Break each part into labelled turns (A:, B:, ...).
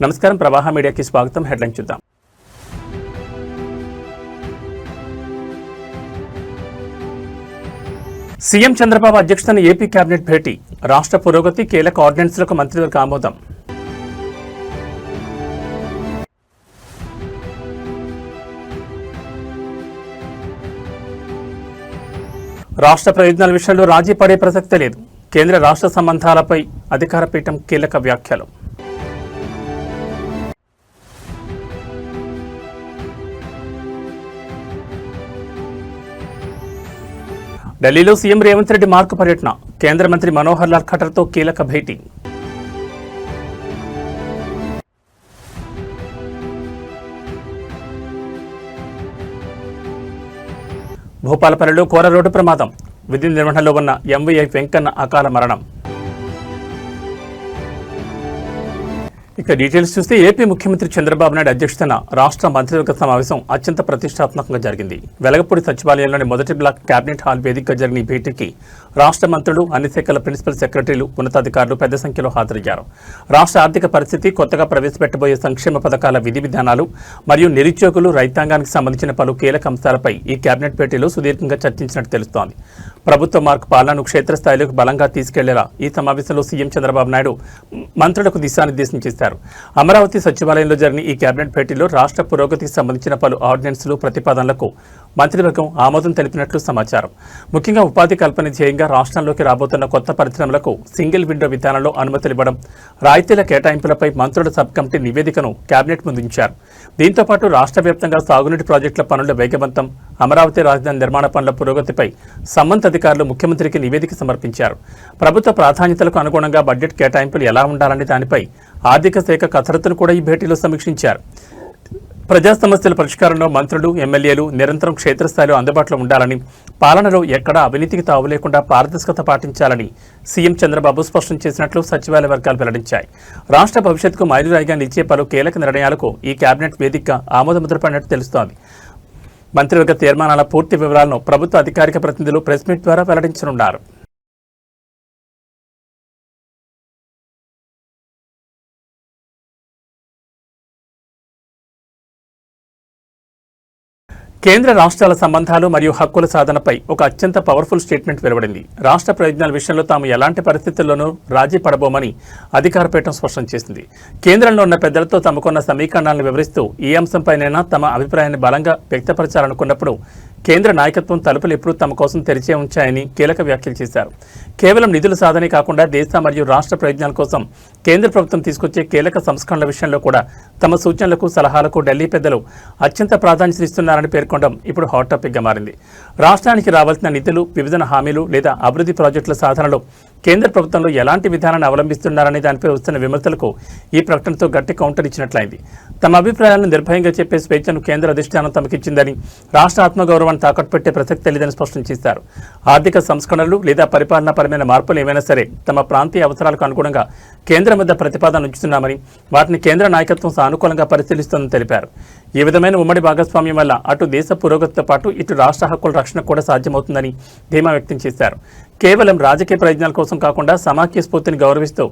A: నమస్కారం, ప్రవాహ మీడియాకి స్వాగతం. హెడ్లైన్ చూద్దాం. సీఎం చంద్రబాబు అధ్యక్షతన ఏపీ కేబినెట్ భేటీ. రాష్ట్ర పురోగతి, కీలక ఆర్డినెన్స్లకు మంత్రివర్గ ఆమోదం. రాష్ట్ర ప్రయోజనాల విషయంలో రాజీ పడే ప్రసక్తే లేదు. కేంద్ర రాష్ట్ర సంబంధాలపై అధికార పీఠం కీలక వ్యాఖ్యలు. ఢిల్లీలో సీఎం రేవంత్ రెడ్డి మార్కు పర్యటన. కేంద్ర మంత్రి మనోహర్ లాల్ ఖట్టర్తో కీలక భేటీ. భూపాలపల్లిలో ఘోర రోడ్డు ప్రమాదం. విధి నిర్వహణలో ఉన్న ఎంవీఐ వెంకన్న అకాల మరణం. ఇక డీటెయిల్స్ చూస్తే ఏపీ ముఖ్యమంత్రి చంద్రబాబు నాయుడు అధ్యక్షతన రాష్ట్ర మంత్రివర్గ సమావేశం అత్యంత ప్రతిష్టాత్మకంగా జరిగింది. వెలగపూడి సచివాలయంలోని మొదటి బ్లాక్ కేబినెట్ హాల్ వేదికగా జరిగిన ఈ భేటీకి రాష్ట్ర మంత్రులు, అన్ని శాఖల ప్రిన్సిపల్ సెక్రటరీలు, ఉన్నతాధికారులు పెద్ద సంఖ్యలో హాజరయ్యారు. రాష్ట్ర ఆర్థిక పరిస్థితి, కొత్తగా ప్రవేశపెట్టబోయే సంక్షేమ పథకాల విధి విధానాలు మరియు నిరుద్యోగులు, రైతాంగానికి సంబంధించిన పలు కీలక అంశాలపై ఈ కేబినెట్ భేటీలో సుదీర్ఘంగా చర్చించినట్టు తెలుస్తోంది. ప్రభుత్వ మార్క్ పాలనను క్షేత్రస్థాయిలోకి బలంగా తీసుకెళ్లేలా ఈ సమావేశంలో సీఎం చంద్రబాబు నాయుడు మంత్రులకు దిశానిర్దేశం చేశారు. అమరావతి సచివాలయంలో జరిగిన ఈ కేబినెట్ భేటీలో రాష్ట్ర పురోగతికి సంబంధించిన పలు ఆర్డినెన్స్లు, ప్రతిపాదనలకు మంత్రివర్గం ఆమోదం తెలిపినట్లు సమాచారం. ముఖ్యంగా ఉపాధి కల్పన ధ్యేయంగా రాష్ట్రంలోకి రాబోతున్న కొత్త పరిశ్రమలకు సింగిల్ విండో విధానంలో అనుమతులు ఇవ్వడం, రాయితీల కేటాయింపులపై మంత్రుల సబ్ కమిటీ నివేదికను కేబినెట్ ముందుంచారు. దీంతో పాటు రాష్ట్ర వ్యాప్తంగా సాగునీటి ప్రాజెక్టుల పనుల వేగవంతం, అమరావతి రాజధాని నిర్మాణ పనుల పురోగతిపై సంబంధిత అధికారులు ముఖ్యమంత్రికి నివేదిక సమర్పించారు. ప్రభుత్వ ప్రాధాన్యతలకు అనుగుణంగా బడ్జెట్ కేటాయింపులు ఎలా ఉండాలనే దానిపై ఆర్థిక శాఖ కసరత్తును కూడా ఈ భేటీలో సమీక్షించారు. ప్రజా సమస్యల పరిష్కారంలో మంత్రులు, ఎమ్మెల్యేలు నిరంతరం క్షేత్రస్థాయిలో అందుబాటులో ఉండాలని, పాలనలో ఎక్కడా అవినీతికి తావు లేకుండా పారదర్శకత పాటించాలని సీఎం చంద్రబాబు స్పష్టం చేసినట్లు సచివాలయ వర్గాలు వెల్లడించాయి. రాష్ట్ర భవిష్యత్తుకు మైలురాయిగా నిలిచే పలు కీలక నిర్ణయాలకు ఈ కేబినెట్ వేదికగా ఆమోదముద్ర పడినట్టు తెలుస్తోంది. మంత్రివర్గ తీర్మానాల పూర్తి వివరాలను ప్రభుత్వ అధికారిక ప్రతినిధులు ప్రెస్ మీట్ ద్వారా వెల్లడించనున్నారు. కేంద్ర రాష్ట్రాల సంబంధాలు మరియు హక్కుల సాధనపై ఒక అత్యంత పవర్ఫుల్ స్టేట్మెంట్ వెలువడింది. రాష్ట్ర ప్రయోజనాల విషయంలో తాము ఎలాంటి పరిస్థితుల్లోనూ రాజీ పడబోమని అధికార పీఠం స్పష్టం చేసింది. కేంద్రంలో ఉన్న పెద్దలతో తమకున్న సమీకరణాలను వివరిస్తూ ఈ అంశంపైనైనా తమ అభిప్రాయాన్ని బలంగా వ్యక్తపరచాలనుకున్నప్పుడు కేంద్ర నాయకత్వం తలుపులు ఎప్పుడూ తమ కోసం తెరిచే ఉంచాయని కీలక వ్యాఖ్యలు చేశారు. కేవలం నిధుల సాధనే కాకుండా దేశ మరియు రాష్ట్ర ప్రయోజనాల కోసం కేంద్ర ప్రభుత్వం తీసుకొచ్చే కీలక సంస్కరణల విషయంలో కూడా తమ సూచనలకు, సలహాలకు ఢిల్లీ పెద్దలు అత్యంత ప్రాధాన్యతనిస్తున్నారని పేర్కొనడం ఇప్పుడు హాట్ టాపిక్గా మారింది. రాష్ట్రానికి రావాల్సిన నిధులు, విభజన హామీలు లేదా అభివృద్ధి ప్రాజెక్టుల సాధనలో కేంద్ర ప్రభుత్వంలో ఎలాంటి విధానాన్ని అవలంబిస్తున్నారనే దానిపై వస్తున్న విమర్శలకు ఈ ప్రకటనతో గట్టి కౌంటర్ ఇచ్చినట్లయింది. తమ అభిప్రాయాలను నిర్భయంగా చెప్పే స్వేచ్ఛను కేంద్ర అధిష్టానం తమకిచ్చిందని, రాష్ట్ర ఆత్మగౌరవాన్ని తాకట్టు పెట్టే ప్రసక్తి లేదని స్పష్టం చేశారు. ఆర్థిక సంస్కరణలు లేదా పరిపాలనాపరమైన మార్పులు ఏమైనా సరే తమ ప్రాంతీయ అవసరాలకు అనుగుణంగా కేంద్రం వద్ద ప్రతిపాదన ఉంచుతున్నామని, వాటిని కేంద్ర నాయకత్వం సానుకూలంగా పరిశీలిస్తోందని తెలిపారు. ఈ విధమైన ఉమ్మడి భాగస్వామ్యం వల్ల అటు దేశ పురోగతితో పాటు ఇటు రాష్ట్ర హక్కుల రక్షణ కూడా సాధ్యమవుతుందని ధీమా వ్యక్తం చేశారు. కేవలం రాజకీయ ప్రయోజనాల కోసం కాకుండా సమాఖ్య స్ఫూర్తిని గౌరవిస్తూ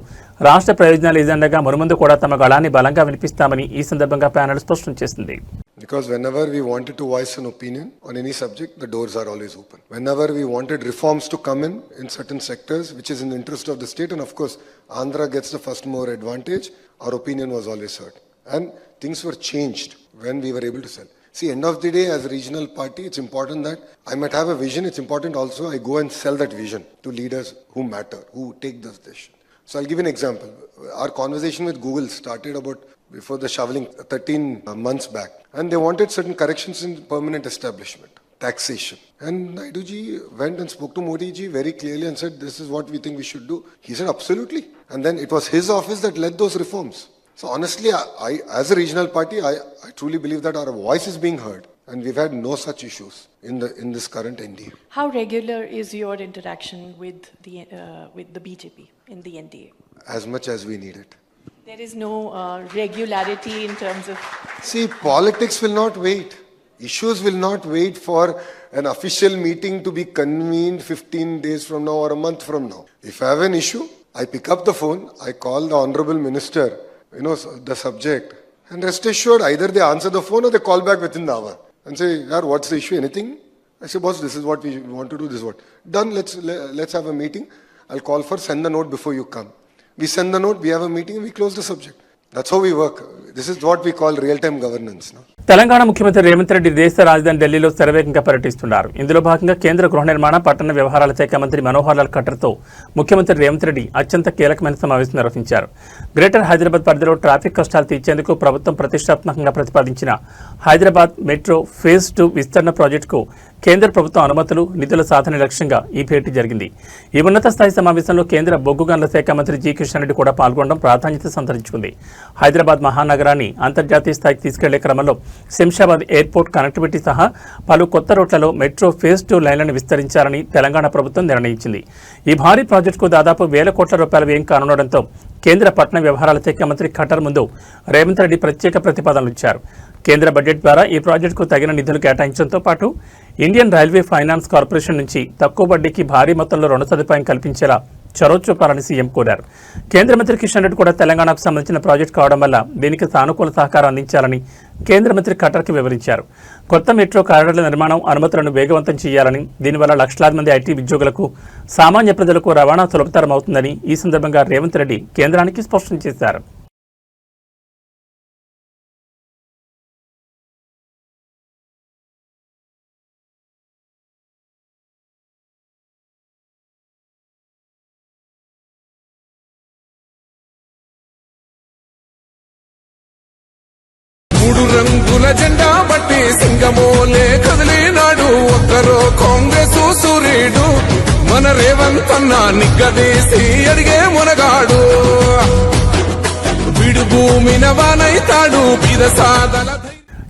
A: రాష్ట్ర ప్రయోజనాల ఎజెండాగా మునుముందు కూడా తమ గళాన్ని బలంగా వినిపిస్తామని ఈ సందర్భంగా ప్యానెల్ స్పష్టం చేసింది.
B: Because whenever we wanted to voice an opinion on any subject, the doors are always open. Whenever we wanted reforms to come in certain sectors, which is in the interest of the state, and of course, Andhra gets the first mover advantage, our opinion was always heard. And things were changed when we were able to sell. See, end of the day, as a regional party, it's important that I might have a vision. It's important also I go and sell that vision to leaders who matter, who take this decision. So I'll give you an example. Our conversation with Google started about before the shoveling 13 months back. And they wanted certain corrections in permanent establishment, taxation. And Naiduji went and spoke to Modi ji very clearly and said, this is what we think we should do. He said, absolutely. And then it was his office that led those reforms. So honestly, I as a regional party, I truly believe that our voice is being heard. And we've had no such issues in this current NDA.
C: How regular is your interaction with the BJP in the NDA?
B: As much as we need it.
C: There is no regularity in terms of...
B: See, politics will not wait. Issues will not wait for an official meeting to be convened 15 days from now or a month from now. If I have an issue, I pick up the phone, I call the Honorable Minister the subject. And rest assured, either they answer the phone or they call back within the hour and say, "Yaar, what's the issue? Anything?" I say, "Boss, this is what we want to do. This is what done. Let's have a meeting. I'll call for send the note before you come." We send the note. We have a meeting. And we close the subject. That's how we work. This is what we call real-time governance. No?
A: Telangana ముఖ్యమంత్రి రేవంత్ రెడ్డి దేశ రాజధాని ఢిల్లీలో శరవేగంగా పర్యటిస్తున్నారు. ఇందులో భాగంగా కేంద్ర గృహ నిర్మాణ పట్టణ వ్యవహారాల శాఖ మంత్రి మనోహర్ లాల్ ఖట్టర్తో ముఖ్యమంత్రి రేవంత్ రెడ్డి అత్యంత కీలకమైన సమావేశం నిర్వహించారు. గ్రేటర్ హైదరాబాద్ పరిధిలో ట్రాఫిక్ కష్టాలు తీర్చేందుకు ప్రభుత్వం ప్రతిష్టాత్మకంగా ప్రతిపాదించిన హైదరాబాద్ మెట్రో ఫేజ్ 2 విస్తరణ ప్రాజెక్టుకు కేంద్ర ప్రభుత్వం అనుమతులు నిధుల సాధన లక్ష్యంగా ఈ భేటీ జరిగింది. ఈ ఉన్నత స్థాయి సమావేశంలో కేంద్ర బొగ్గు గనుల శాఖ మంత్రి జి కిషన్ రెడ్డి కూడా పాల్గొనడం ప్రాధాన్యత సంతరించుకుంది. హైదరాబాద్ మహానగరాన్ని అంతర్జాతీయ స్థాయికి తీసుకెళ్లే క్రమంలో శంషాబాద్ ఎయిర్పోర్ట్ కనెక్టివిటీ సహా పలు కొత్త రూట్లలో మెట్రో ఫేజ్ 2 లైన్లను విస్తరించాలని తెలంగాణ ప్రభుత్వం నిర్ణయించింది. ఈ భారీ ప్రాజెక్టుకు దాదాపు 1,000 కోట్ల రూపాయల వ్యయం కానుండడంతో కేంద్ర పట్టణ వ్యవహారాల శాఖ మంత్రి ఖట్టర్ ముందు రేవంత్ రెడ్డి ప్రత్యేక ప్రతిపాదనలు ఇచ్చారు. కేంద్ర బడ్జెట్ ద్వారా ఈ ప్రాజెక్టుకు తగిన నిధులు కేటాయించడంతో పాటు ఇండియన్ రైల్వే ఫైనాన్స్ కార్పొరేషన్ నుంచి తక్కువ వడ్డీకి భారీ మొత్తంలో రుణ సదుపాయం కల్పించేలా చొరవ చూపాలని సీఎం కోరారు. కేంద్ర మంత్రి కిషన్ రెడ్డి కూడా తెలంగాణకు సంబంధించిన ప్రాజెక్టు కావడం వల్ల దీనికి సానుకూల సహకారం అందించాలని కేంద్ర మంత్రి ఖట్టర్కి వివరించారు. కొత్త మెట్రో కారిడార్ల నిర్మాణం అనుమతులను వేగవంతం చేయాలని, దీనివల్ల లక్షలాది మంది ఐటీ ఉద్యోగులకు సామాన్య ప్రజలకు రవాణా సులభతరం అవుతుందని ఈ సందర్భంగా రేవంత్ రెడ్డి కేంద్రానికి స్పష్టం చేశారు.
D: మూడు రంగుల జెండా బట్టి సింగమోలే కదిలినాడు ఒక్కరో కాంగ్రెస్ సూర్యుడు మన రేవంత్ అన్న నిగ్గదీసి అడిగే మునగాడు విడు భూమిన వానైతాడు బీదసాదల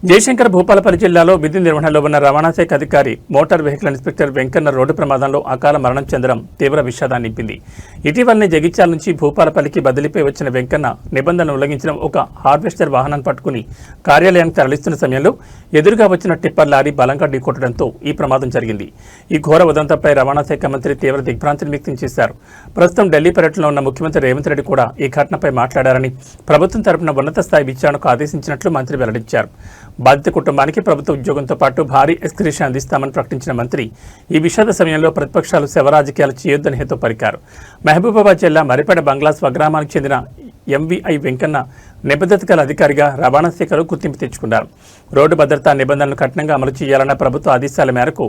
A: జయశంకర్ భూపాలపల్లి జిల్లాలో విధి నిర్వహణలో ఉన్న రవాణా శాఖ అధికారి motor vehicle inspector Venkanna road ప్రమాదంలో అకాల మరణం చెందడం తీవ్ర విషాదాన్ని నింపింది. ఇటీవలనే జగిత్యాల నుంచి భూపాలపల్లికి బదిలీపై వచ్చిన వెంకన్న నిబంధనలు ఉల్లంఘించిన ఒక హార్వెస్టర్ వాహనాన్ని పట్టుకుని కార్యాలయానికి తరలిస్తున్న సమయంలో ఎదురుగా వచ్చిన టిప్పర్ లారీ బలంగా ఢీకొట్టడంతో ఈ ప్రమాదం జరిగింది. ఈ ఘోర ఉదంతంపై రవాణా శాఖ మంత్రి తీవ్ర దిగ్భ్రాంతిని వ్యక్తం చేశారు. ప్రస్తుతం ఢిల్లీ పర్యటనలో ఉన్న ముఖ్యమంత్రి రేవంత్ రెడ్డి కూడా ఈ ఘటనపై మాట్లాడారని, ప్రభుత్వం తరపున ఉన్నత స్థాయి విచారణకు ఆదేశించినట్లు మంత్రి వెల్లడించారు. బాధిత కుటుంబానికి ప్రభుత్వ ఉద్యోగంతో పాటు భారీ ఎక్స్క్రిషన్ అందిస్తామని ప్రకటించిన మంత్రి ఈ విషాద సమయంలో ప్రతిపక్షాలు శవరాజకీయాలు చేయొద్దని హితో పలికారు. మహబూబాబాద్ జిల్లా మరిపేడ బంగ్లా స్వగ్రామానికి చెందిన ఎంవీఐ వెంకన్న నిబద్ధత గల అధికారిగా రవాణా శాఖలో గుర్తింపు తెచ్చుకున్నారు. రోడ్డు భద్రతా నిబంధనలు కఠినంగా అమలు చేయాలన్న ప్రభుత్వ ఆదేశాల మేరకు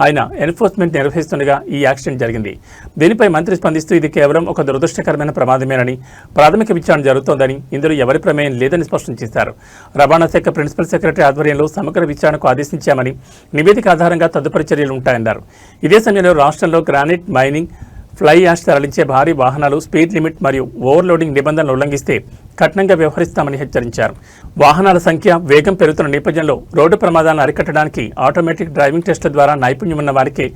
A: ఆయన ఎన్ఫోర్స్మెంట్ నిర్వహిస్తుండగా ఈ యాక్సిడెంట్ జరిగింది. దీనిపై మంత్రి స్పందిస్తూ ఇది కేవలం ఒక దురదృష్టకరమైన ప్రమాదమేనని, ప్రాథమిక విచారణ జరుగుతోందని, ఇందులో ఎవరి ప్రమేయం లేదని స్పష్టం చేశారు. రవాణా శాఖ ప్రిన్సిపల్ సెక్రటరీ ఆధ్వర్యంలో సమగ్ర విచారణకు ఆదేశించామని, నివేదిక ఆధారంగా తదుపరి చర్యలు ఉంటాయన్నారు. ఇదే సమయంలో రాష్ట్రంలో గ్రానైట్ మైనింగ్, ఫ్లై యాష్ తరలించే భారీ వాహనాలు స్పీడ్ లిమిట్ మరియు ఓవర్లోడింగ్ నిబంధనలు ఉల్లంఘిస్తే కఠినంగా వ్యవహరిస్తామని హెచ్చరించారు. వాహనాల సంఖ్య, వేగం పెరుగుతున్న నేపథ్యంలో రోడ్డు ప్రమాదాలను అరికట్టడానికి ఆటోమేటిక్ డ్రైవింగ్ టెస్టుల ద్వారా నైపుణ్యం ఉన్న వారికి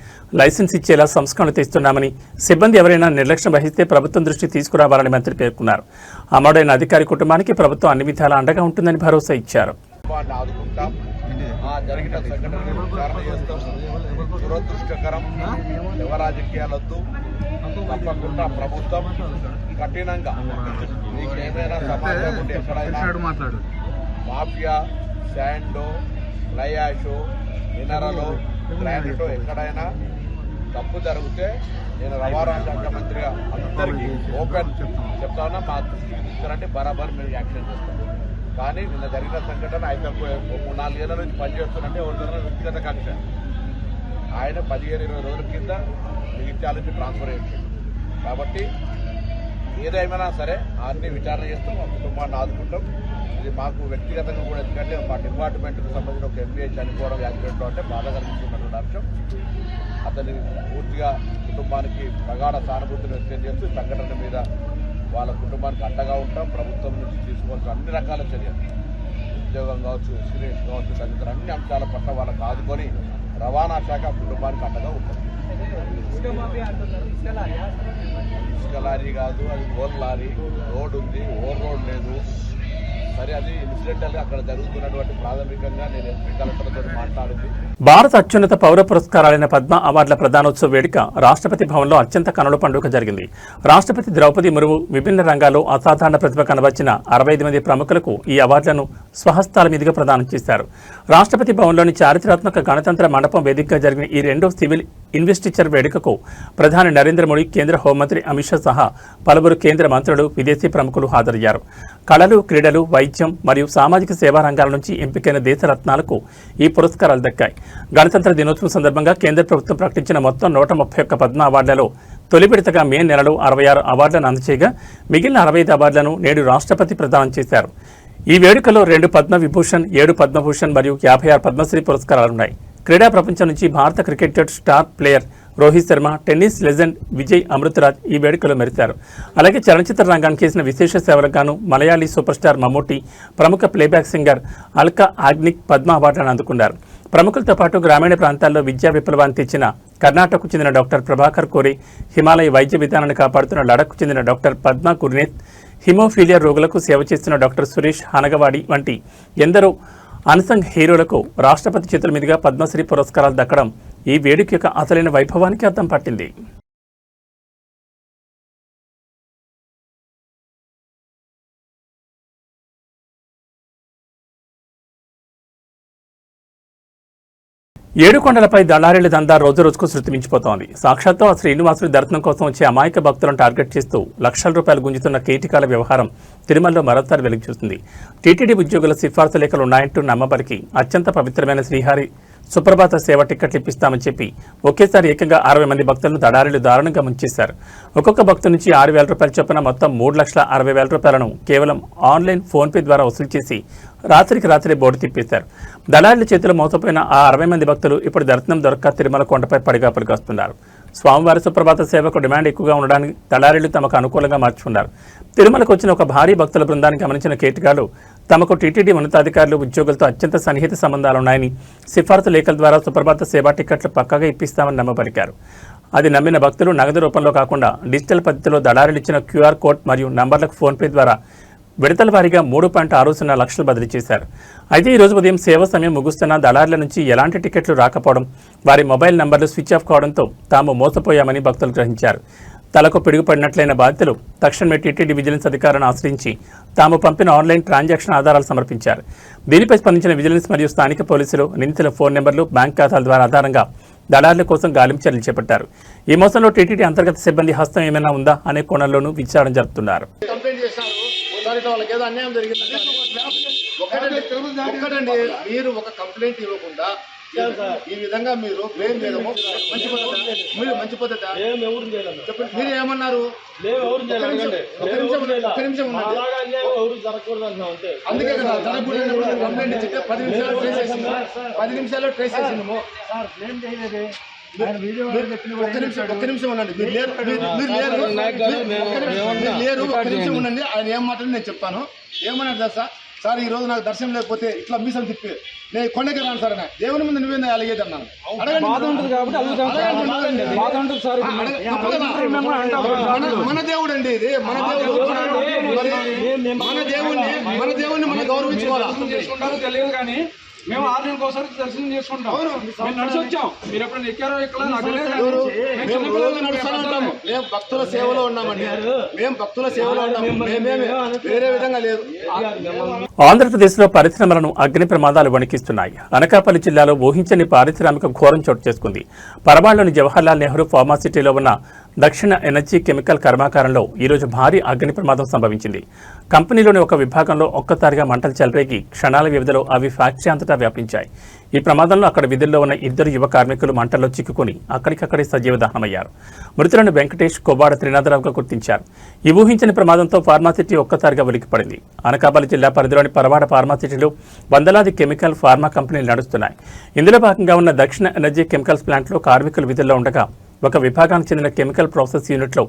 A: లైసెన్స్ ఇచ్చేలా సంస్కరణలు తెస్తున్నామని, సిబ్బంది ఎవరైనా నిర్లక్ష్యం వహిస్తే ప్రభుత్వం దృష్టికి తీసుకురావాలని మంత్రి పేర్కొన్నారు. అమరుడైన అధికారి కుటుంబానికి ప్రభుత్వం అన్ని విధాలా అండగా ఉంటుందని భరోసా ఇచ్చారు.
E: జరిగిన సంఘటనలు విచారణ చేస్తాం. దురదృష్టకరం, రాజకీయాలొద్దు. తప్పకుండా ప్రభుత్వం కఠినంగా మీకు ఏమైనా సమాచారం ఉంటే ఎక్కడైనా మాఫియా, శాండో, లయాషో, మినరలో, గ్రానైటో ఎక్కడైనా తప్పు జరిగితే నేను రవాణా శాఖ మంత్రిగా అందరికీ ఓపెన్ చెప్తాను. మా దృష్టికి తీసుకురంటే బరాబర్ మేము యాక్షన్ చేస్తాం. కానీ నిన్న జరిగిన సంఘటన ఆయన 3-4 ఏళ్ల నుంచి పనిచేస్తున్నట్టే ఎవరిదైనా వ్యక్తిగత కక్ష. ఆయన 15-20 రోజుల కింద జగిత్యాల నుంచి ట్రాన్స్ఫర్ చేశాడు. కాబట్టి ఏదేమైనా సరే అన్ని విచారణ చేస్తాం, మా కుటుంబాన్ని ఆదుకుంటాం. ఇది మాకు వ్యక్తిగతంగా కూడా, ఎందుకంటే మా డిపార్ట్మెంట్కి సంబంధించిన ఒక ఎంబీఏ చనిపోవడం యాక్సిడెంట్లో అంటే బాధ కలిగిస్తున్నటువంటి అంశం. అతని పూర్తిగా కుటుంబానికి ప్రగాఢ సానుభూతిని వ్యక్తం చేస్తూ సంఘటన మీద వాళ్ళ కుటుంబానికి అండగా ఉంటాం. ప్రభుత్వం నుంచి తీసుకోవాల్సిన అన్ని రకాల చర్యలు, ఉద్యోగం కావచ్చు, ఎక్స్పీరియన్స్ కావచ్చు, తదితర అన్ని అంశాల పట్ల వాళ్ళకు ఆదుకొని రవాణా శాఖ కుటుంబానికి అండగా ఉంటుంది. ఇసుక లారీ కాదు, అది ఓవర్ లారీ. రోడ్ ఉంది, ఓవర్ రోడ్ లేదు. సరే అది ఇన్సిడెంటల్గా అక్కడ జరుగుతున్నటువంటి ప్రాథమికంగా నేను ఎస్పీ కలెక్టర్తో మాట్లాడింది.
A: భారత అత్యున్నత పౌర పురస్కారాలైన పద్మ అవార్డుల ప్రదానోత్సవ వేడుక రాష్ట్రపతి భవన్లో అత్యంత కనుల పండుగ జరిగింది. రాష్ట్రపతి ద్రౌపది ముర్ము విభిన్న రంగాల్లో అసాధారణ ప్రతిభ కనబర్చిన 65 మంది ప్రముఖులకు ఈ అవార్డులను స్వహస్తాల మీదుగా ప్రదానం చేశారు. రాష్ట్రపతి భవన్లోని చారిత్రాత్మక గణతంత్ర మండపం వేదికగా జరిగిన ఈ రెండో సివిల్ ఇన్వెస్టిచర్ వేడుకకు ప్రధాని నరేంద్ర మోడీ, కేంద్ర హోంమంత్రి అమిత్ షా సహా పలువురు కేంద్ర మంత్రులు, విదేశీ ప్రముఖులు హాజరయ్యారు. కళలు, క్రీడలు, వైద్యం మరియు సామాజిక సేవా రంగాల నుంచి ఎంపికైన దేశరత్నాలకు ఈ పురస్కారాలు దక్కాయి. గణతంత్ర దినోత్సవం సందర్భంగా కేంద్ర ప్రభుత్వం ప్రకటించిన మొత్తం 131 పద్మ అవార్డులలో తొలి విడతగా మే నెలలో 66 అవార్డులను అందజేయగా మిగిలిన 65 అవార్డులను నేడు రాష్ట్రపతి ప్రదానం చేశారు. ఈ వేడుకలో 2 పద్మ విభూషణ్, 7 పద్మభూషణ్ మరియు 56 పద్మశ్రీ పురస్కారాలున్నాయి. క్రీడా ప్రపంచం నుంచి భారత cricket star player Rohit Sharma, tennis legend Vijay Amritraj ఈ వేడుకలో మెరిశారు. అలాగే చలనచిత్ర రంగానికి చేసిన విశేష సేవలకు గాను మలయాళీ సూపర్ స్టార్ మమ్ముట్టి, ప్రముఖ ప్లేబ్యాక్ సింగర్ అల్కా యాగ్నిక్ పద్మ అవార్డులను అందుకున్నారు. ప్రముఖులతో పాటు గ్రామీణ ప్రాంతాల్లో విద్యా విప్లవాన్ని తెచ్చిన కర్ణాటకకు చెందిన డాక్టర్ ప్రభాకర్ కోరే, హిమాలయ వైద్య విధానాన్ని కాపాడుతున్న లడఖ్కు చెందిన డాక్టర్ పద్మ గుర్నేత్, హిమోఫీలియా రోగులకు సేవ చేస్తున్న డాక్టర్ సురేష్ హనగవాడి వంటి ఎందరో అన్సంగ్ హీరోలకు రాష్ట్రపతి చేతుల మీదుగా పద్మశ్రీ పురస్కారాలు దక్కడం ఈ వేడుక యొక్క అసలైన వైభవానికి అద్దం పట్టింది. ఏడుకొండలపై దళారీల దందా రోజు రోజుకు శృతిమించిపోతోంది. సాక్షాత్తు ఆ శ్రీనివాసుడి దర్శనం కోసం వచ్చే అమాయక భక్తులను టార్గెట్ చేస్తూ లక్షల రూపాయలు గుంజుతున్న కేటికాల వ్యవహారం తిరుమలలో మరోసారి వెలుగు చూస్తుంది. టీటీడీ ఉద్యోగుల సిఫార్సు లేఖలు ఉన్నాయంటూ నమ్మబలికి అత్యంత పవిత్రమైన శ్రీహరి సుప్రభాత సేవ టికెట్లు ఇప్పిస్తామని చెప్పి ఒకేసారి ఏకంగా 60 మంది భక్తులను దళారీలు దారుణంగా ముంచేశారు. ఒక్కొక్క భక్తు నుంచి 6,000 రూపాయల చొప్పున మొత్తం 3,60,000 రూపాయలను కేవలం ఆన్లైన్ ఫోన్పే ద్వారా వసూలు చేసి రాత్రికి రాత్రి బోర్డు తిప్పేశారు. దళారీల చేతిలో మోసపోయిన ఆ 60 మంది భక్తులు ఇప్పుడు దర్శనం దొరక్క తిరుమల కొండపై పడిగాపులు కాస్తున్నారు. స్వామివారి సుప్రభాత సేవకు డిమాండ్ ఎక్కువగా ఉండడానికి దళారీలు తమకు అనుకూలంగా మార్చుకున్నారు. తిరుమలకు వచ్చిన ఒక భారీ భక్తుల బృందాన్ని గమనించిన కేటిగాలు తమకు టీటీడీ ఉన్నతాధికారులు, ఉద్యోగులతో అత్యంత సన్నిహిత సంబంధాలున్నాయని సిఫార్సు లేఖల ద్వారా సుప్రభాత సేవా టికెట్లు పక్కాగా ఇప్పిస్తామని నమ్మబలికారు. అది నమ్మిన భక్తులు నగదు రూపంలో కాకుండా డిజిటల్ పద్ధతిలో దళారీలు ఇచ్చిన క్యూఆర్ కోడ్ మరియు నంబర్లకు ఫోన్పే ద్వారా విడతల వారీగా 3.60 లక్షలు బదిలీ చేశారు. అయితే ఈ రోజు ఉదయం సేవ సమయం ముగుస్తున్న దళారీల నుంచి ఎలాంటి టికెట్లు రాకపోవడం, వారి మొబైల్ నంబర్లు స్విచ్ ఆఫ్ కావడంతో తాము మోసపోయామని భక్తులు గ్రహించారు. తలకు పిడుగుపడినట్లయిన బాధితులు తక్షణమే టీటీడీ విజిలెన్స్ అధికారులను ఆశ్రయించి తాము పంపిన ఆన్లైన్ ట్రాన్సాక్షన్ ఆధారాలు సమర్పించారు. దీనిపై స్పందించిన విజిలెన్స్ మరియు స్థానిక పోలీసులు నిందితుల ఫోన్ నెంబర్లు, బ్యాంక్ ఖాతాల ద్వారా ఆధారంగా దళారుల కోసం గాలింపు చర్యలు చేపట్టారు. ఈ మోసంలో టీటీడీ అంతర్గత సిబ్బంది హస్తం ఏమైనా ఉందా అనే కోణంలోనూ విచారణ జరుపుతున్నారు.
F: ఒక్కటండి, మీరు ఒక కంప్లైంట్ ఇవ్వకుండా ఈ విధంగా మీరు బ్లేమ్ చేయడము మంచి పద్ధతి. చెప్పండి, మీరు ఏమన్నారు? ఒక్క నిమిషం ఉన్నది. అందుకే కదా జరగకూడదు కంప్లైంట్ ఇచ్చితే 10 నిమిషాల్లో ట్రేస్ చేసినాము. ఒక్క నిమిషం ఉండండి, మీరు లేరు, ఒక్క నిమిషం ఉండండి. ఆయన ఏం మాట్లాడి నేను చెప్తాను. ఏమన్నారు తెలుసా సార్, ఈ రోజు నాకు దర్శనం లేకపోతే ఇట్లా మీసం తిప్పి నేను కొండకి రాను సార్ అన్న. దేవుని ముందు నువ్వేందా అలిగేది అన్నాను. మన దేవుడు అండి ఇది, మన దేవుడు. మన దేవుణ్ణి మనం గౌరవించుకోవాలి.
G: తెలియదు కానీ మేము 6 నెలలకు ఒకసారి దర్శనం చేసుకుంటాం. మేము నడిచి వచ్చాం. మీరు ఎప్పుడైనా ఎక్కారో ఎక్కడ
F: మేము భక్తుల సేవలో ఉన్నామండి. మేము భక్తుల సేవలో ఉన్నాము. మేమేమి వేరే విధంగా లేదు.
A: ఆంధ్రప్రదేశ్లో పరిశ్రమలను అగ్ని ప్రమాదాలు వణికిస్తున్నాయి. అనకాపల్లి జిల్లాలో ఊహించని పారిశ్రామిక ఘోరం చోటు చేసుకుంది. పరబాళ్లోని జవహర్లాల్ నెహ్రూ ఫార్మాసిటీలో ఉన్న దక్షిణ ఎనర్జీ కెమికల్ కర్మాగారంలో ఈరోజు భారీ అగ్ని ప్రమాదం సంభవించింది. కంపెనీలోని ఒక విభాగంలో ఒక్కసారిగా మంటలు చెలరేగి క్షణాల వ్యవధిలో అవి ఫ్యాక్టరీ అంతటా వ్యాపించాయి. ఈ ప్రమాదంలో అక్కడ విధుల్లో ఉన్న 2 యువ కార్మికులు మంటల్లో చిక్కుకుని అక్కడికక్కడే సజీవ దహనమయ్యారు. మృతులను వెంకటేష్, కొవ్వాడ త్రినాథరావుగా గుర్తించారు. ఈ ఊహించని ప్రమాదంతో ఫార్మాసిటీ ఒక్కసారిగా ఉలిక్కిపడింది. అనకాపల్లి జిల్లా పరిధిలోని పరవాడ ఫార్మాసిటీలో వందలాది కెమికల్ ఫార్మా కంపెనీలు నడుస్తున్నాయి. ఇందులో భాగంగా ఉన్న దక్షిణ ఎనర్జీ కెమికల్స్ ప్లాంట్లో కార్మికులు విధుల్లో ఉండగా ఒక విభాగానికి చెందిన కెమికల్ ప్రాసెస్ యూనిట్లో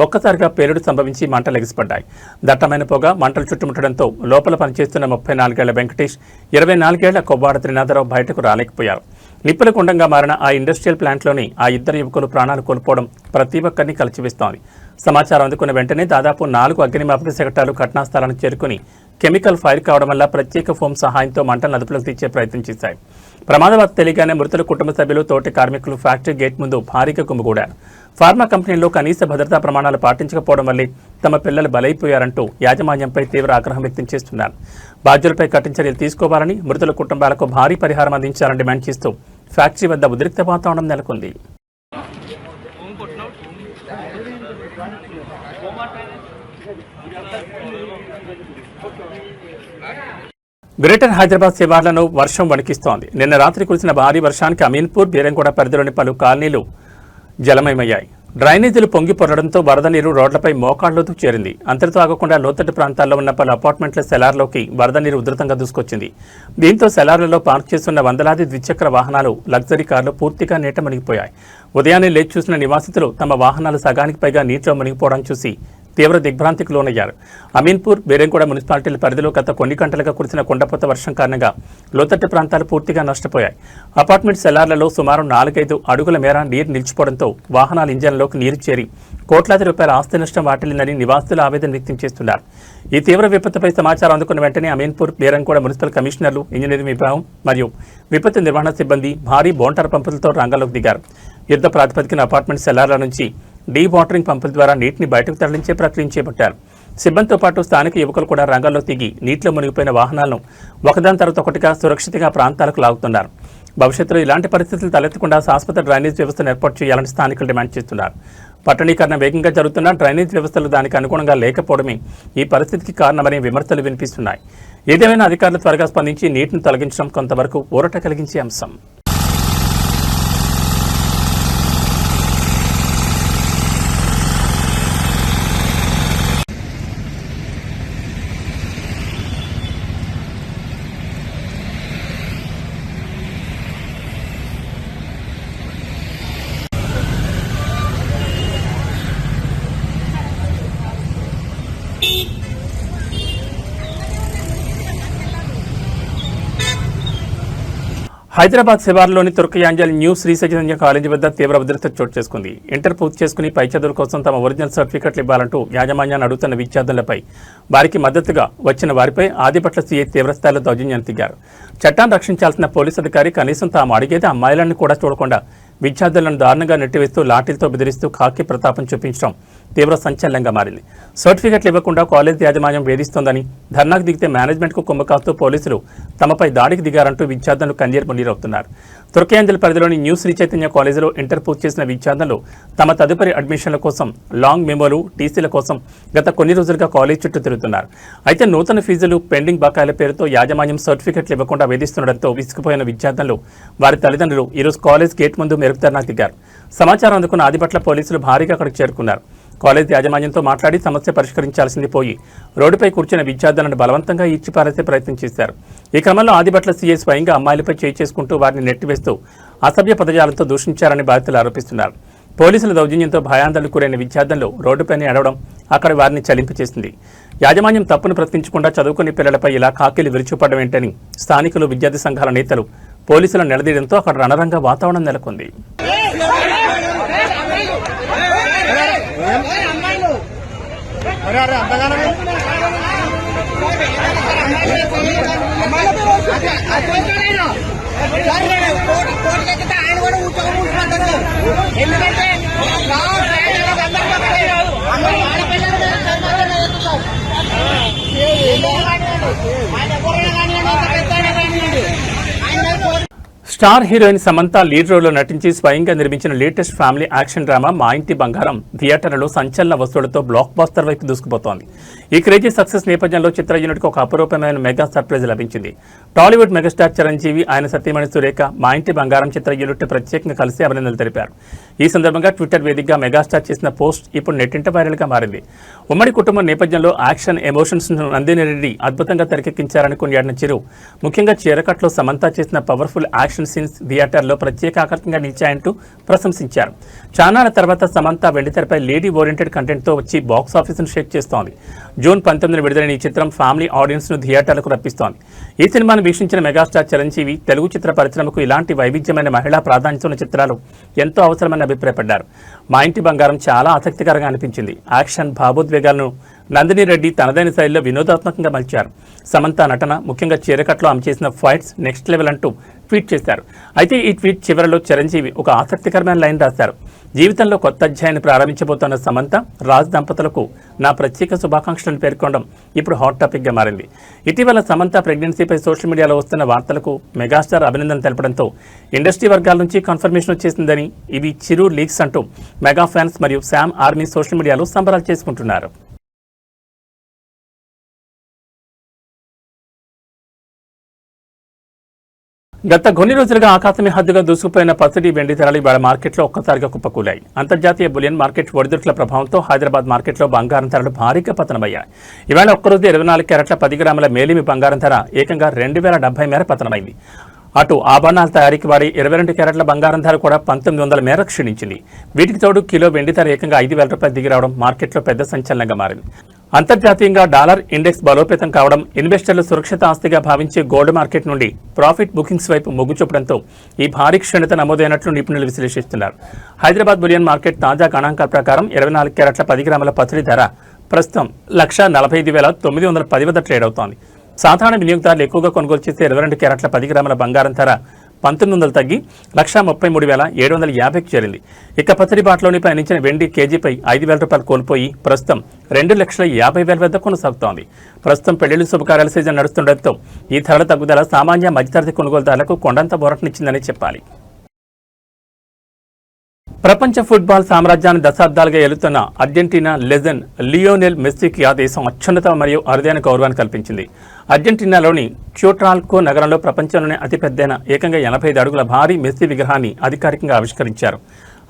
A: ఒక్కసారిగా పేలుడు సంభవించి మంటలు ఎగిసిపడ్డాయి. దట్టమైన పొగ మంటలు చుట్టుముట్టడంతో లోపల పనిచేస్తున్న 34 ఏళ్ల వెంకటేష్, 24 ఏళ్ల కొవ్వాడ త్రినాథరావు బయటకు రాలేకపోయారు. నిప్పుల కుండంగా మారిన ఆ ఇండస్ట్రియల్ ప్లాంట్లోని ఆ 2 యువకులు ప్రాణాలు కోల్పోవడం ప్రతి ఒక్కరిని కలిచివేస్తోంది. సమాచారం అందుకున్న వెంటనే దాదాపు 4 అగ్నిమాపక శకటాలు ఘటనా స్థలానికి చేరుకుని కెమికల్ ఫైర్ కావడం వల్ల ప్రత్యేక ఫోమ్ సహాయంతో మంటలను అదుపులోకి తెచ్చే ప్రయత్నం చేశాయి. ప్రమాదవార్త తెలియగానే మృతుల కుటుంబ సభ్యులు, తోటి కార్మికులు ఫ్యాక్టరీ గేట్ ముందు భారీగా గుమిగూడారు. ఫార్మా కంపెనీల్లో కనీస భద్రతా ప్రమాణాలు పాటించకపోవడం వల్లే తమ పిల్లలు బలైపోయారంటూ యాజమాన్యంపై తీవ్ర ఆగ్రహం వ్యక్తం చేస్తున్నారు. బాధ్యులపై కఠిన చర్యలు తీసుకోవాలని, మృతుల కుటుంబాలకు భారీ పరిహారం అందించాలని డిమాండ్ చేస్తూ ఫ్యాక్టరీ వద్ద ఉద్రిక్త వాతావరణం నెలకొంది. గ్రేటర్ హైదరాబాద్ శివార్లను వర్షం వణికిస్తోంది. నిన్న రాత్రి కురిసిన భారీ వర్షానికి అమీన్పూర్, బీరంగూడ పరిధిలోని పలు కాలనీలు జలమయమయ్యాయి. డ్రైనేజీలు పొంగి పొరడంతో వరద నీరు రోడ్లపై మోకాళ్లలోతు చేరింది. అంతటితో ఆగకుండా లోతట్టు ప్రాంతాల్లో ఉన్న పలు అపార్ట్మెంట్ల సెలార్లోకి వరద నీరు ఉధృతంగా దూసుకొచ్చింది. దీంతో సెలార్లలో పార్క్ చేస్తున్న వందలాది ద్విచక్ర వాహనాలు, లగ్జరీ కార్లు పూర్తిగా నీట మునిగిపోయాయి. ఉదయాన్నే లేచి చూసిన నివాసితులు తమ వాహనాలు సగానికి పైగా నీటిలో మునిగిపోవడం చూసి తీవ్ర దిగ్భ్రాంతికి లోనయ్యారు. అమీన్పూర్, బీరంగూడ మున్సిపాలిటీల పరిధిలో గత కొన్ని గంటలుగా కురిసిన కుండపోత వర్షం కారణంగా లోతట్టు ప్రాంతాలు పూర్తిగా నష్టపోయాయి. అపార్ట్మెంట్ సెలార్లలో సుమారు 4-5 అడుగుల మేర నీరు నిలిచిపోవడంతో వాహనాల ఇంజన్లోకి నీరు చేరి కోట్లాది రూపాయల ఆస్తి నష్టం వాటిల్లిందని నివాసితులు ఆవేదన వ్యక్తం చేస్తున్నారు. ఈ తీవ్ర విపత్తుపై సమాచారం అందుకున్న వెంటనే అమీన్పూర్, బీరంగూడ మున్సిపల్ కమిషనర్లు, ఇంజనీరింగ్ విభాగం మరియు విపత్తు నిర్వహణ సిబ్బంది భారీ బోంటర్ పంపులతో రంగంలోకి దిగారు. యుద్ధ ప్రాతిపదికన అపార్ట్మెంట్ సెలార్ల నుంచి డీ వాటరింగ్ పంపుల ద్వారా నీటిని బయటకు తరలించే ప్రక్రియ చేపట్టారు. సిబ్బందితో పాటు స్థానిక యువకులు కూడా రంగంలో దిగి నీటిలో మునిగిపోయిన వాహనాలను ఒకదాని తర్వాత ఒకటిగా సురక్షితంగా ప్రాంతాలకు లాగుతున్నారు. భవిష్యత్తులో ఇలాంటి పరిస్థితులు తలెత్తకుండా శాశ్వత డ్రైనేజ్ వ్యవస్థను ఏర్పాటు చేయాలని స్థానికులు డిమాండ్ చేస్తున్నారు. పట్టణీకరణ వేగంగా జరుగుతున్న డ్రైనేజ్ వ్యవస్థలు దానికి అనుగుణంగా లేకపోవడమే ఈ పరిస్థితికి కారణమనే విమర్శలు వినిపిస్తున్నాయి. ఏదేమైనా అధికారులు త్వరగా స్పందించి నీటిని తొలగించడం కొంతవరకు ఊరట కలిగించే అంశం. హైదరాబాద్ శివార్లోని తుర్కయాంజల్ న్యూ శ్రీ చైతన్య కాలేజీ వద్ద తీవ్ర ఉద్రిక్తత చోటు చేసుకుంది. ఇంటర్ పూర్తి చేసుకుని పై చదువుల కోసం తమ ఒరిజినల్ సర్టిఫికెట్లు ఇవ్వాలంటూ యాజమాన్యాన్ని అడుగుతున్న విద్యార్థులపై, వారికి మద్దతుగా వచ్చిన వారిపై ఆదిపట్ల సీఐ తీవ్రస్థాయిలో దౌర్జన్యం దిగారు. చట్టాన్ని రక్షించాల్సిన పోలీసు అధికారి కనీసం తాము అడిగేది అమ్మాయిలను కూడా చూడకుండా విద్యార్థులను దారుణంగా నెట్టివేస్తూ లాఠీలతో బెదిరిస్తూ కాకి ప్రతాపం చూపించడం తీవ్ర సంచలనంగా మారింది. సర్టిఫికెట్లు ఇవ్వకుండా కాలేజ్ యాజమాన్యం వేధిస్తోందని, ధర్నాకు దిగితే మేనేజ్మెంట్కు కుమ్మకాస్తూ పోలీసులు తమపై దాడికి దిగారంటూ విద్యార్థులు కన్నీరు మున్నీరవుతున్నారు. తుర్కయాంజల్ పరిధిలోని న్యూ శ్రీ చైతన్య కాలేజీలో ఇంటర్ పూర్తి చేసిన విద్యార్థులు తమ తదుపరి అడ్మిషన్ల కోసం లాంగ్ మెమోలు, టీసీల కోసం గత కొన్ని రోజులుగా కాలేజ్ చుట్టూ తిరుగుతున్నారు. అయితే నూతన ఫీజులు, పెండింగ్ బకాయిల పేరుతో యాజమాన్యం సర్టిఫికెట్లు ఇవ్వకుండా వేధిస్తుండటంతో విసిగిపోయిన విద్యార్థులు, వారి తల్లిదండ్రులు ఈరోజు కాలేజ్ గేట్ ముందు మెరుగుదర్నా దిగారు. సమాచారం అందుకున్న ఆదిపట్ల పోలీసులు భారీగా అక్కడికి చేరుకున్నారు. కాలేజ్ యాజమాన్యంతో మాట్లాడి సమస్య పరిష్కరించాల్సింది పోయి రోడ్డుపై కూర్చున్న విద్యార్థులను బలవంతంగా ఈడ్చిపారేసే ప్రయత్నం చేశారు. ఈ క్రమంలో ఆదిపట్ల సీఐ స్వయంగా అమ్మాయిలపై చేయి చేసుకుంటూ వారిని నెట్టివేస్తూ అసభ్య పదజాలంతో దూషించారని బాధితులు ఆరోపిస్తున్నారు. పోలీసుల దౌర్జన్యంతో భయాందోళనకు గురైన విద్యార్థులు రోడ్డుపైనే అడవడం అక్కడ వారిని చలింపచేసింది. యాజమాన్యం తప్పును ప్రశ్నించకుండా చదువుకునే పిల్లలపై ఇలా కాకీలు విరుచుపడడం ఏంటని స్థానికులు, విద్యార్థి సంఘాల నేతలు పోలీసులను నిలదీయడంతో అక్కడ రణరంగ వాతావరణం నెలకొంది. స్టార్ హీరోయిన్ సమంత లీడ్ రోల్లో నటించి స్వయంగా నిర్మించిన లేటెస్ట్ ఫ్యామిలీ యాక్షన్ డ్రామా మా ఇంటి బంగారం థియేటర్లలో సంచలన వసూళ్లతో బ్లాక్ బాస్టర్ వైపు దూసుకుపోతోంది. ఈ క్రేజీ సక్సెస్ నేపథ్యంలో చిత్ర యూనిట్కు ఒక అపరూపమైన మెగా సర్ప్రైజ్ లభించింది. టాలీవుడ్ మెగాస్టార్ చిరంజీవి, ఆయన సతీమణి సురేఖ మా ఇంటి బంగారం చిత్ర యూనిట్ ప్రత్యేకంగా కలిసి అభినందనలు తెలిపారు. ఈ సందర్భంగా ట్విట్టర్ వేదికగా మెగాస్టార్ చేసిన పోస్ట్ ఇప్పుడు నెట్టింట వైరల్గా మారింది. ఉమ్మడి కుటుంబం నేపథ్యంలో యాక్షన్ ఎమోషన్స్ నందిని రెడ్డి అద్భుతంగా తెరకెక్కించారని కొనియాడిన చిరు, ముఖ్యంగా చీరకట్లో సమంత చేసిన పవర్ఫుల్ యాక్షన్ సీన్స్ థియేటర్లో ప్రత్యేక ఆకర్షణగా నిలిచాయంటూ ప్రశంసించారు. చానాల తర్వాత సమంత వెండితెరపై లేడీ ఓరియంటెడ్ కంటెంట్తో వచ్చి బాక్స్ ఆఫీసును షేక్ చేస్తోంది. జూన్ 19 విడుదలైన ఈ చిత్రం ఫ్యామిలీ ఆడియన్స్ ను థియేటర్లకు రప్పిస్తోంది. ఈ సినిమాను వీక్షించిన మెగాస్టార్ చిరంజీవి తెలుగు చిత్ర పరిశ్రమకు ఇలాంటి వైవిధ్యమైన మహిళా ప్రాధాన్యత ఉన్న చిత్రాలు ఎంతో అవసరమని అభిప్రాయపడ్డారు. మా ఇంటి బంగారం చాలా ఆసక్తికరంగా అనిపించింది. యాక్షన్ భావోద్వేగాలను నందిని రెడ్డి తనదైన శైలిలో వినోదాత్మకంగా మలిచారు. సమంత నటన, ముఖ్యంగా చీరకట్లో ఆమె చేసిన ఫైట్స్ నెక్స్ట్ లెవెల్ అంటూ ట్వీట్ చేశారు. అయితే ఈ ట్వీట్ చివరిలో చిరంజీవి ఒక ఆసక్తికరమైన లైన్ రాశారు. జీవితంలో కొత్త అధ్యాయాన్ని ప్రారంభించబోతున్న సమంత, రాజ్ దంపతులకు నా ప్రత్యేక శుభాకాంక్షలను పేర్కొనడం ఇప్పుడు హాట్ టాపిక్గా మారింది. ఇటీవల సమంత ప్రెగ్నెన్సీపై సోషల్ మీడియాలో వస్తున్న వార్తలకు మెగాస్టార్ అభినందన తెలపడంతో ఇండస్ట్రీ వర్గాల నుంచి కన్ఫర్మేషన్ వచ్చేసిందని, ఇవి చిరు లీక్స్ అంటూ మెగా ఫ్యాన్స్ మరియు శామ్ ఆర్మీ సోషల్ మీడియాలో సంబరాలు చేసుకుంటున్నారు. గత కొన్ని రోజులుగా ఆకాశమే హద్దుగా దూసుకుపోయిన పసిడి వెండి ధరలు ఇవాళ మార్కెట్లో ఒక్కసారిగా కుప్పకూలాయి. అంతర్జాతీయ బులియన్ మార్కెట్ ఒడిదుడుకుల ప్రభావంతో హైదరాబాద్ మార్కెట్లో బంగారం ధరలు భారీగా పతనమయ్యాయి. ఇవాళ ఒక్కరోజు 24 క్యారెట్ల 10 గ్రాముల మేలిమి బంగారం ధర ఏకంగా 2070 మేర పతనమైంది. అటు ఆభరణాల తయారీకి వాడి 22 క్యారెట్ల బంగారం ధర కూడా 1900 మేర క్షీణించింది. వీటికి తోడు కిలో వెండి ధర ఏకంగా 5000 రూపాయలు దిగి రావడం మార్కెట్లో పెద్ద సంచలనంగా మారింది. అంతర్జాతీయంగా డాలర్ ఇండెక్స్ బలోపేతం కావడం, ఇన్వెస్టర్లు సురక్షిత ఆస్తిగా భావించే గోల్డ్ మార్కెట్ నుండి ప్రాఫిట్ బుకింగ్స్ వైపు మొగ్గు చూపడంతో ఈ భారీ క్షీణత నమోదైనట్లు నిపుణులు విశ్లేషిస్తున్నారు. హైదరాబాద్ బులియన్ మార్కెట్ తాజా గణాంకాల ప్రకారం 24 క్యారెట్ల 10 గ్రాముల పసిడి ధర ప్రస్తుతం 1,45,910 వద్ద ట్రేడ్ అవుతోంది. సాధారణ వినియోగదారులు ఎక్కువగా కొనుగోలు చేసే 22 క్యారెట్ల 10 గ్రాముల బంగారం ధర 1900 తగ్గి 1,33,750కి చేరింది. ఇక పసిడి బాటలోని పయనించిన వెండి కేజీపై 5,000 రూపాయలు కోల్పోయి ప్రస్తుతం 2,50,000 వద్ద కొనసాగుతోంది. ప్రస్తుతం పెళ్లిళ్ల శుభకార్యాల సీజన్ నడుస్తుండటంతో ఈ ధరల తగ్గుదల సామాన్య మధ్యతరగతి కొనుగోలుదారులకు కొండంత బోరటనిచ్చిందని చెప్పాలి. ప్రపంచ ఫుట్బాల్ సామ్రాజ్యాన్ని దశాబ్దాలుగా ఏలుతున్న అర్జెంటీనా లెజెండ్ లియోనెల్ మెస్సీకి ఆ దేశం అత్యున్నత మరియు అరుదైన గౌరవాన్ని కల్పించింది. అర్జెంటీనాలోని క్యూట్రాల్కో నగరంలో ప్రపంచంలోనే అతిపెద్దైన ఏకంగా 85 అడుగుల భారీ మెస్సీ విగ్రహాన్ని అధికారికంగా ఆవిష్కరించారు.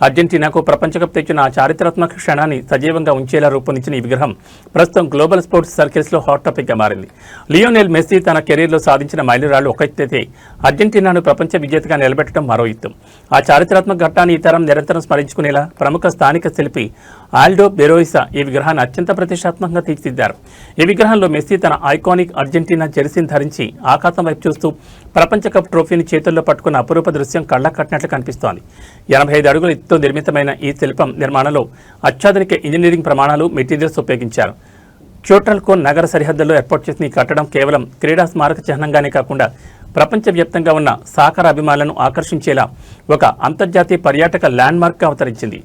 A: అర్జెంటీనాకు ప్రపంచ కప్ తెచ్చిన ఆ చారిత్రాత్మక క్షణాన్ని సజీవంగా ఉంచేలా రూపొందించిన ఈ విగ్రహం ప్రస్తుతం గ్లోబల్ స్పోర్ట్స్ సర్కిల్స్లో హాట్ టాపిక్గా మారింది. లియోనెల్ మెస్సీ తన కెరీర్లో సాధించిన మైలురాళ్లు ఒక ఎత్తైతే అర్జెంటీనాను ప్రపంచ విజేతగా నిలబెట్టడం మరో ఎత్తు. ఆ చారిత్రాత్మక ఘట్టాన్ని ఈ తరం నిరంతరం స్మరించుకునేలా ప్రముఖ స్థానిక శిల్పి ఆల్డో బెరోయిసా ఈ విగ్రహాన్ని అత్యంత ప్రతిష్టాత్మకంగా తీర్చిదిద్దారు. ఈ విగ్రహంలో మెస్సీ తన ఐకానిక్ అర్జెంటీనా జెర్సీని ధరించి ఆకాశం వైపు చూస్తూ ప్రపంచ కప్ ట్రోఫీని చేతుల్లో పట్టుకున్న అపురూప దృశ్యం కళ్ళకు కట్టినట్లు కనిపిస్తోంది. 85 అడుగుల ఎత్తుతో నిర్మితమైన ఈ శిల్పం నిర్మాణంలో అత్యాధునిక ఇంజనీరింగ్ ప్రమాణాలు, మెటీరియల్స్ ఉపయోగించారు. క్యూట్రాల్కో నగర సరిహద్దుల్లో ఏర్పాటు చేసిన ఈ కట్టడం కేవలం క్రీడా స్మారక చిహ్నంగానే కాకుండా ప్రపంచవ్యాప్తంగా ఉన్న సాకర్ అభిమానులను ఆకర్షించేలా ఒక అంతర్జాతీయ పర్యాటక ల్యాండ్మార్క్గా అవతరించింది.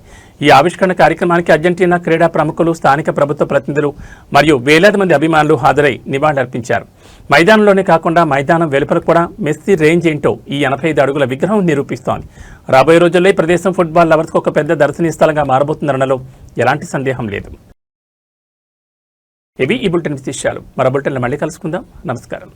A: ఈ ఆవిష్కరణ కార్యక్రమానికి అర్జెంటీనా క్రీడా ప్రముఖులు, స్థానిక ప్రభుత్వ ప్రతినిధులు మరియు వేలాది మంది అభిమానులు హాజరై నివాళులర్పించారు. మైదానంలోనే కాకుండా మైదానం వెలుపల కూడా మెస్సీ రేంజ్ ఏంటో ఈ 85 అడుగుల విగ్రహం నిరూపిస్తోంది. రాబోయే రోజుల్లో ఈ ప్రదేశం ఫుట్బాల్ లవర్స్కు ఒక పెద్ద దర్శనీయ స్థలంగా మారబోతుందనలో ఎలాంటి సందేహం లేదు. ఇవి ఈ బులెటిన్ విశేషాలు. మరో బులెటిన్లో మళ్ళీ కలుసుకుందాం. నమస్కారం.